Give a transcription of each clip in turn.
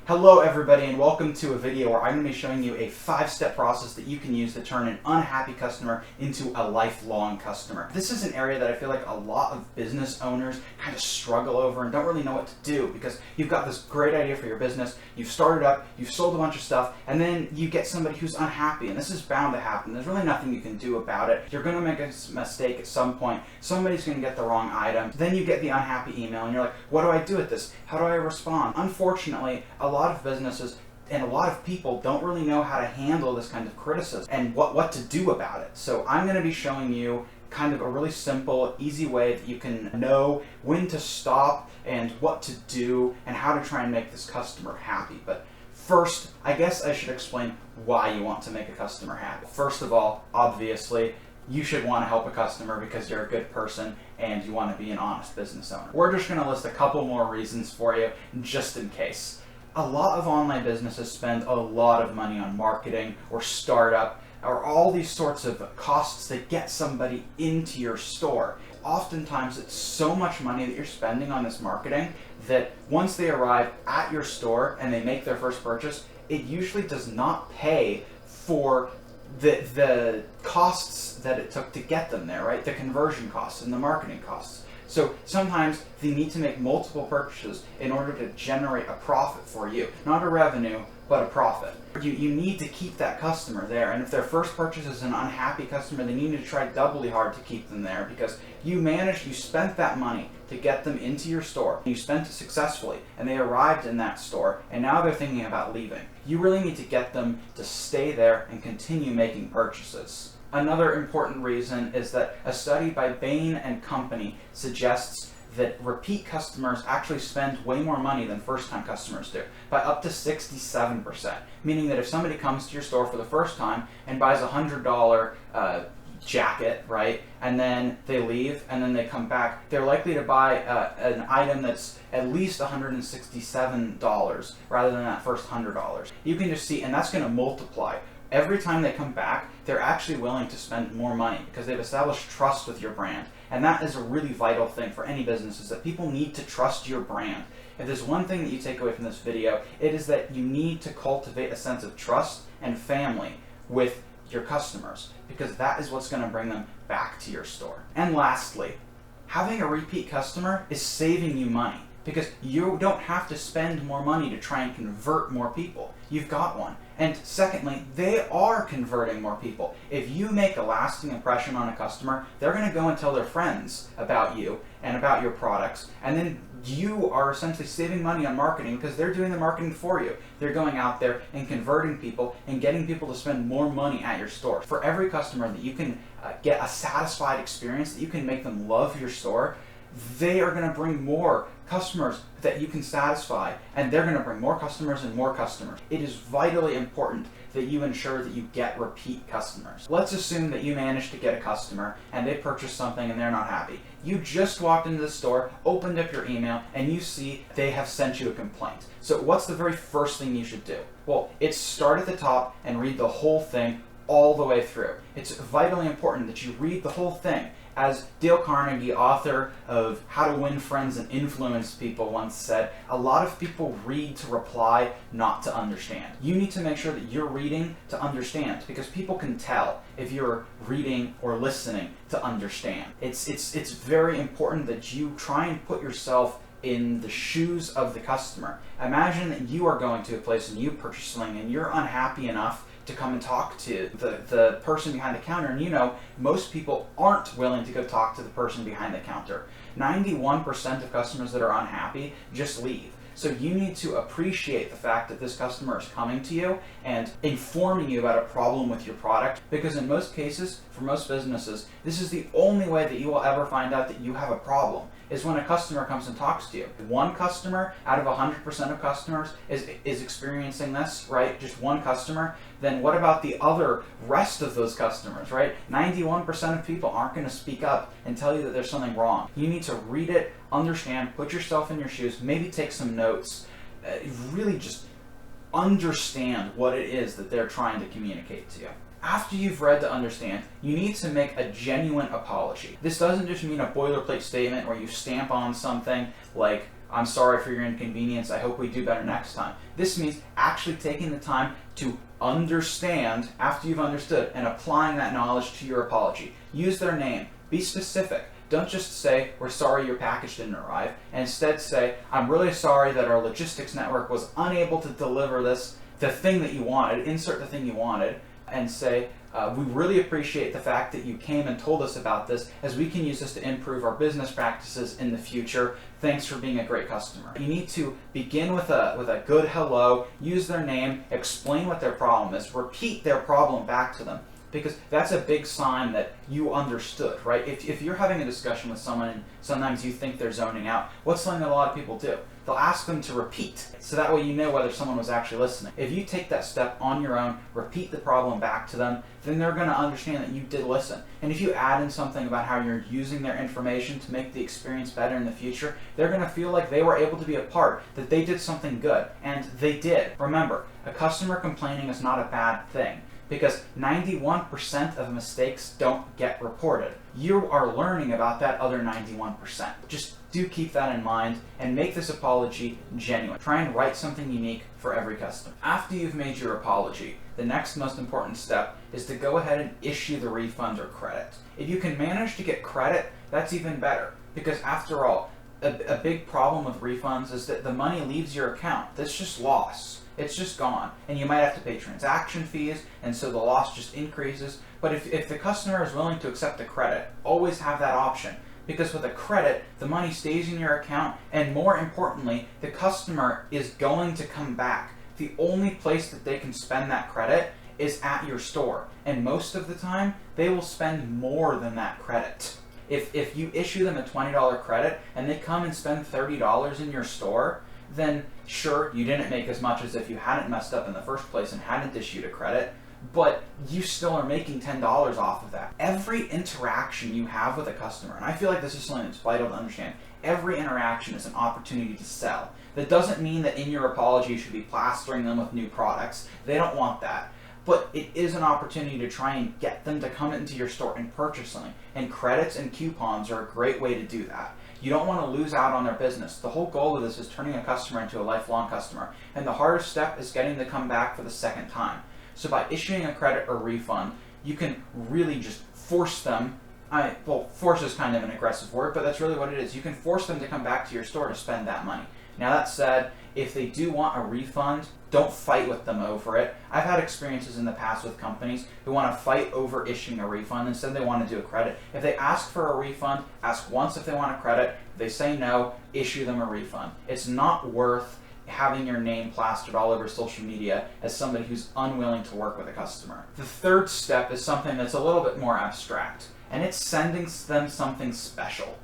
Hello everybody, and welcome to a video where I'm going to be showing you a 5-step process that you can use to turn an unhappy customer into a lifelong customer. This is an area that I feel like a lot of business owners kind of struggle over and don't really know what to do, because you've got this great idea for your business, you've started up, you've sold a bunch of stuff, and then you get somebody who's unhappy, and this is bound to happen. There's really nothing you can do about it. You're going to make a mistake at some point, somebody's going to get the wrong item, then you get the unhappy email, and you're like, what do I do with this? How do I respond? Unfortunately, a lot of businesses and a lot of people don't really know how to handle this kind of criticism and what to do about it. So I'm going to be showing you kind of a really simple, easy way that you can know when to stop and what to do and how to try and make this customer happy. But first, I guess I should explain why you want to make a customer happy. First of all, obviously, you should want to help a customer because you're a good person and you want to be an honest business owner. We're just going to list a couple more reasons for you just in case. A lot of online businesses spend a lot of money on marketing or startup or all these sorts of costs that get somebody into your store. Oftentimes it's so much money that you're spending on this marketing that once they arrive at your store and they make their first purchase, it usually does not pay for the costs that it took to get them there, right? The conversion costs and the marketing costs. So sometimes they need to make multiple purchases in order to generate a profit for you. Not a revenue, but a profit. You need to keep that customer there, and if their first purchase is an unhappy customer, then you need to try doubly hard to keep them there, because you spent that money to get them into your store. You spent it successfully, and they arrived in that store, and now they're thinking about leaving. You really need to get them to stay there and continue making purchases. Another important reason is that a study by Bain and Company suggests that repeat customers actually spend way more money than first-time customers do, by up to 67%. Meaning that if somebody comes to your store for the first time and buys a $100 jacket, right, and then they leave and then they come back, they're likely to buy an item that's at least $167 rather than that first $100. You can just see, and that's going to multiply. Every time they come back, they're actually willing to spend more money because they've established trust with your brand. And that is a really vital thing for any business, is that people need to trust your brand. If there's one thing that you take away from this video, it is that you need to cultivate a sense of trust and family with your customers, because that is what's going to bring them back to your store. And lastly, having a repeat customer is saving you money, because you don't have to spend more money to try and convert more people. You've got one. And secondly, they are converting more people. If you make a lasting impression on a customer, they're going to go and tell their friends about you and about your products, and then you are essentially saving money on marketing because they're doing the marketing for you. They're going out there and converting people and getting people to spend more money at your store. For every customer that you can get a satisfied experience, that you can make them love your store, they are going to bring more customers that you can satisfy, and they're going to bring more customers and more customers. It is vitally important that you ensure that you get repeat customers. Let's assume that you managed to get a customer and they purchased something and they're not happy. You just walked into the store, opened up your email, and you see they have sent you a complaint. So what's the very first thing you should do? Well, it's start at the top and read the whole thing all the way through. It's vitally important that you read the whole thing. As Dale Carnegie, author of How to Win Friends and Influence People, once said, a lot of people read to reply, not to understand. You need to make sure that you're reading to understand, because people can tell if you're reading or listening to understand. It's very important that you try and put yourself in the shoes of the customer. Imagine that you are going to a place and you purchase something and you're unhappy enough to come and talk to the person behind the counter, and you know most people aren't willing to go talk to the person behind the counter. 91% of customers that are unhappy just leave. So you need to appreciate the fact that this customer is coming to you and informing you about a problem with your product, because in most cases, for most businesses, this is the only way that you will ever find out that you have a problem, is when a customer comes and talks to you. One customer out of 100% of customers is experiencing this, right? Just one customer. Then what about the other rest of those customers, right? 91% of people aren't going to speak up and tell you that there's something wrong. You need to read it, understand, put yourself in your shoes, maybe take some notes, really just understand what it is that they're trying to communicate to you. After you've read to understand, you need to make a genuine apology. This doesn't just mean a boilerplate statement where you stamp on something like, I'm sorry for your inconvenience, I hope we do better next time. This means actually taking the time to understand after you've understood and applying that knowledge to your apology. Use their name. Be specific. Don't just say, we're sorry your package didn't arrive, and instead say, I'm really sorry that our logistics network was unable to deliver the thing that you wanted, insert the thing you wanted, and say, we really appreciate the fact that you came and told us about this, as we can use this to improve our business practices in the future. Thanks for being a great customer. You need to begin with a good hello, use their name, explain what their problem is, repeat their problem back to them, because that's a big sign that you understood, right? If you're having a discussion with someone and sometimes you think they're zoning out, what's something that a lot of people do? They'll ask them to repeat, so that way you know whether someone was actually listening. If you take that step on your own, repeat the problem back to them, then they're going to understand that you did listen. And if you add in something about how you're using their information to make the experience better in the future, they're going to feel like they were able to be a part, that they did something good, and they did. Remember, a customer complaining is not a bad thing, because 91% of mistakes don't get reported. You are learning about that other 91%. Just do keep that in mind and make this apology genuine. Try and write something unique for every customer. After you've made your apology, the next most important step is to go ahead and issue the refund or credit. If you can manage to get credit, that's even better, because after all, a big problem with refunds is that the money leaves your account. That's just loss. It's just gone, and you might have to pay transaction fees, and so the loss just increases. But if the customer is willing to accept a credit, always have that option, because with a credit, the money stays in your account, and more importantly, the customer is going to come back. The only place that they can spend that credit is at your store, and most of the time, they will spend more than that credit. If you issue them a $20 credit, and they come and spend $30 in your store, then sure, you didn't make as much as if you hadn't messed up in the first place and hadn't issued a credit, but you still are making $10 off of that. Every interaction you have with a customer, and I feel like this is something that's vital to understand, every interaction is an opportunity to sell. That doesn't mean that in your apology you should be plastering them with new products. They don't want that. But it is an opportunity to try and get them to come into your store and purchase something. And credits and coupons are a great way to do that. You don't want to lose out on their business. The whole goal of this is turning a customer into a lifelong customer. And the hardest step is getting them to come back for the second time. So by issuing a credit or refund, you can really just force them, well, force is kind of an aggressive word, but that's really what it is. You can force them to come back to your store to spend that money. Now that said, if they do want a refund, don't fight with them over it. I've had experiences in the past with companies who want to fight over issuing a refund. Instead, they want to do a credit. If they ask for a refund, ask once if they want a credit. If they say no, issue them a refund. It's not worth having your name plastered all over social media as somebody who's unwilling to work with a customer. The third step is something that's a little bit more abstract, and it's sending them something special.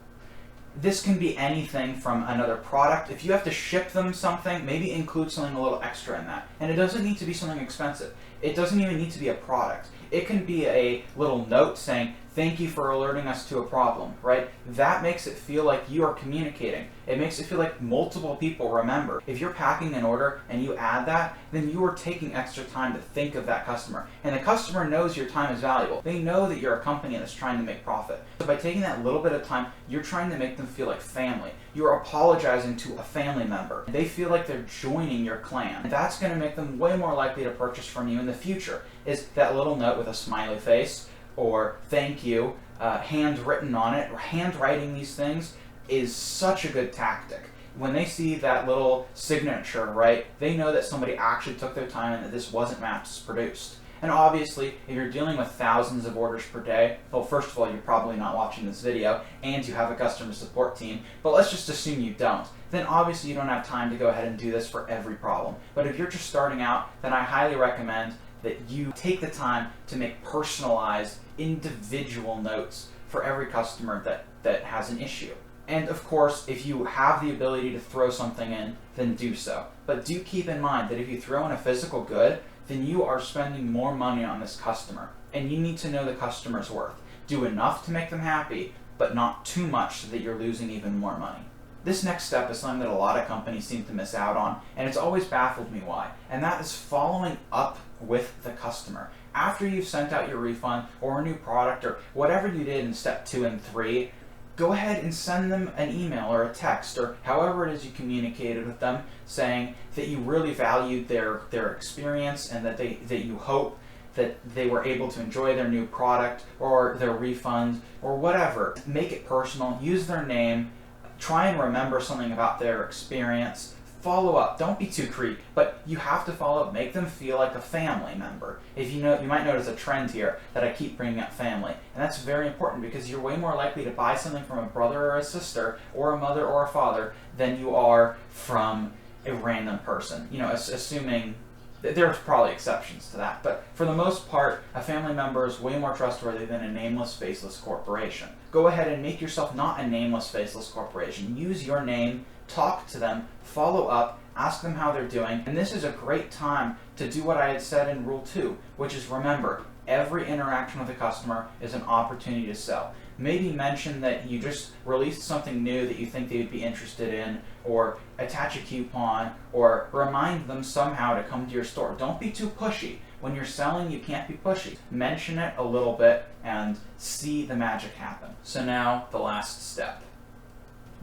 This can be anything from another product. If you have to ship them something, maybe include something a little extra in that. And it doesn't need to be something expensive. It doesn't even need to be a product. It can be a little note saying, thank you for alerting us to a problem, right? That makes it feel like you are communicating. It makes it feel like multiple people remember. If you're packing an order and you add that, then you are taking extra time to think of that customer. And the customer knows your time is valuable. They know that you're a company that's trying to make profit. So by taking that little bit of time, you're trying to make them feel like family. You're apologizing to a family member. They feel like they're joining your clan. And that's going to make them way more likely to purchase from you in the future, is that little note with a smiley face, or thank you, handwritten on it, or handwriting these things is such a good tactic. When they see that little signature, right, they know that somebody actually took their time and that this wasn't mass produced. And obviously, if you're dealing with thousands of orders per day, well, first of all, you're probably not watching this video, and you have a customer support team, but let's just assume you don't. Then obviously you don't have time to go ahead and do this for every problem. But if you're just starting out, then I highly recommend that you take the time to make personalized, individual notes for every customer that has an issue. And of course, if you have the ability to throw something in, then do so. But do keep in mind that if you throw in a physical good, then you are spending more money on this customer. And you need to know the customer's worth. Do enough to make them happy, but not too much so that you're losing even more money. This next step is something that a lot of companies seem to miss out on, and it's always baffled me why. And that is following up with the customer. After you've sent out your refund or a new product or whatever you did in step 2 and 3, go ahead and send them an email or a text or however it is you communicated with them, saying that you really valued their experience and that you hope that they were able to enjoy their new product or their refund or whatever. Make it personal, use their name, try and remember something about their experience. Follow up. Don't be too creepy, but you have to follow up. Make them feel like a family member. If you might notice a trend here that I keep bringing up family, and that's very important because you're way more likely to buy something from a brother or a sister or a mother or a father than you are from a random person. Assuming there's probably exceptions to that, but for the most part, a family member is way more trustworthy than a nameless, faceless corporation. Go ahead and make yourself not a nameless, faceless corporation. Use your name. Talk to them, follow up, ask them how they're doing, and this is a great time to do what I had said in Rule 2, which is remember, every interaction with a customer is an opportunity to sell. Maybe mention that you just released something new that you think they would be interested in, or attach a coupon, or remind them somehow to come to your store. Don't be too pushy. When you're selling, you can't be pushy. Mention it a little bit and see the magic happen. So now, the last step.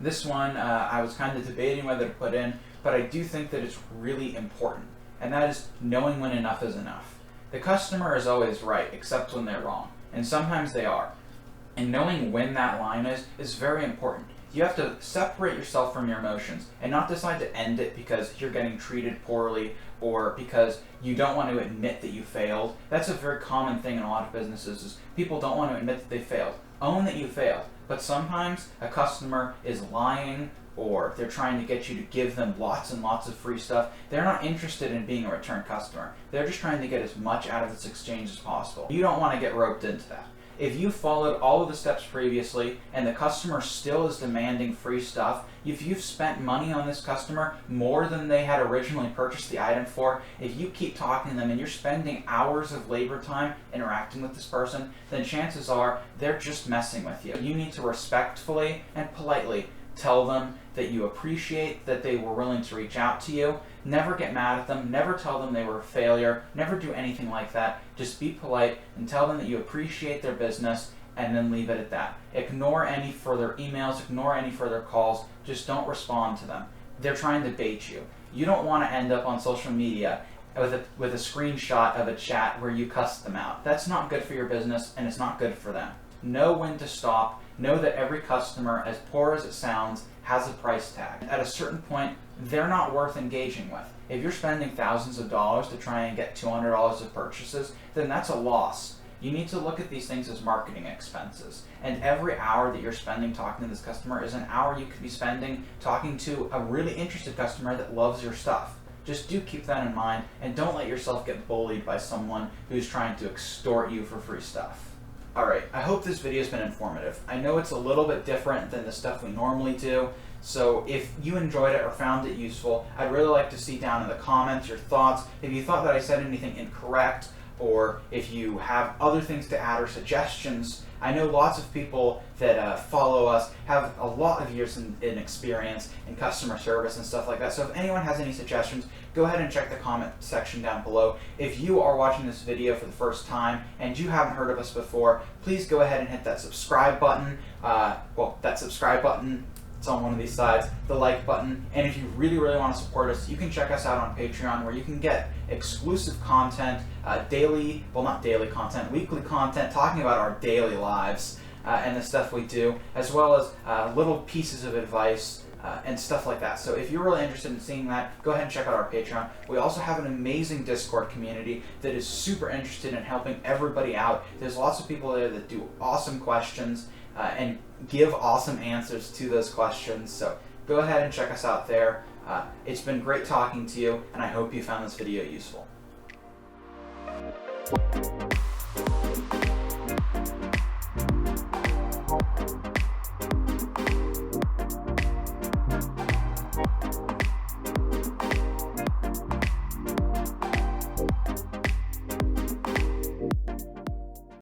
This one I was kind of debating whether to put in, but I do think that it's really important, and that is knowing when enough is enough. The customer is always right, except when they're wrong, and sometimes they are. And knowing when that line is very important. You have to separate yourself from your emotions and not decide to end it because you're getting treated poorly or because you don't want to admit that you failed. That's a very common thing in a lot of businesses, is people don't want to admit that they failed. Own that you failed. But sometimes a customer is lying or they're trying to get you to give them lots and lots of free stuff. They're not interested in being a return customer. They're just trying to get as much out of this exchange as possible. You don't want to get roped into that. If you followed all of the steps previously and the customer still is demanding free stuff, if you've spent money on this customer more than they had originally purchased the item for, if you keep talking to them and you're spending hours of labor time interacting with this person, then chances are they're just messing with you. You need to respectfully and politely tell them that you appreciate that they were willing to reach out to you. Never get mad at them. Never tell them they were a failure. Never do anything like that. Just be polite and tell them that you appreciate their business and then leave it at that. Ignore any further emails. Ignore any further calls. Just don't respond to them. They're trying to bait you. You don't want to end up on social media with a screenshot of a chat where you cussed them out. That's not good for your business and it's not good for them. Know when to stop. Know that every customer, as poor as it sounds, has a price tag. At a certain point, they're not worth engaging with. If you're spending thousands of dollars to try and get $200 of purchases, then that's a loss. You need to look at these things as marketing expenses. And every hour that you're spending talking to this customer is an hour you could be spending talking to a really interested customer that loves your stuff. Just do keep that in mind, and don't let yourself get bullied by someone who's trying to extort you for free stuff. Alright, I hope this video has been informative. I know it's a little bit different than the stuff we normally do, so if you enjoyed it or found it useful, I'd really like to see down in the comments your thoughts. If you thought that I said anything incorrect, or if you have other things to add or suggestions. I know lots of people that follow us have a lot of years in experience in customer service and stuff like that. So if anyone has any suggestions, go ahead and check the comment section down below. If you are watching this video for the first time and you haven't heard of us before, please go ahead and hit that subscribe button. That subscribe button, it's on one of these sides, the like button, and if you really want to support us, you can check us out on Patreon, where you can get exclusive content, weekly content talking about our daily lives and the stuff we do, as well as little pieces of advice and stuff like that. So if you're really interested in seeing that, go ahead and check out our Patreon. We also have an amazing Discord community that is super interested in helping everybody out. There's lots of people there that do awesome questions and give awesome answers to those questions. So go ahead and check us out there. It's been great talking to you, and I hope you found this video useful.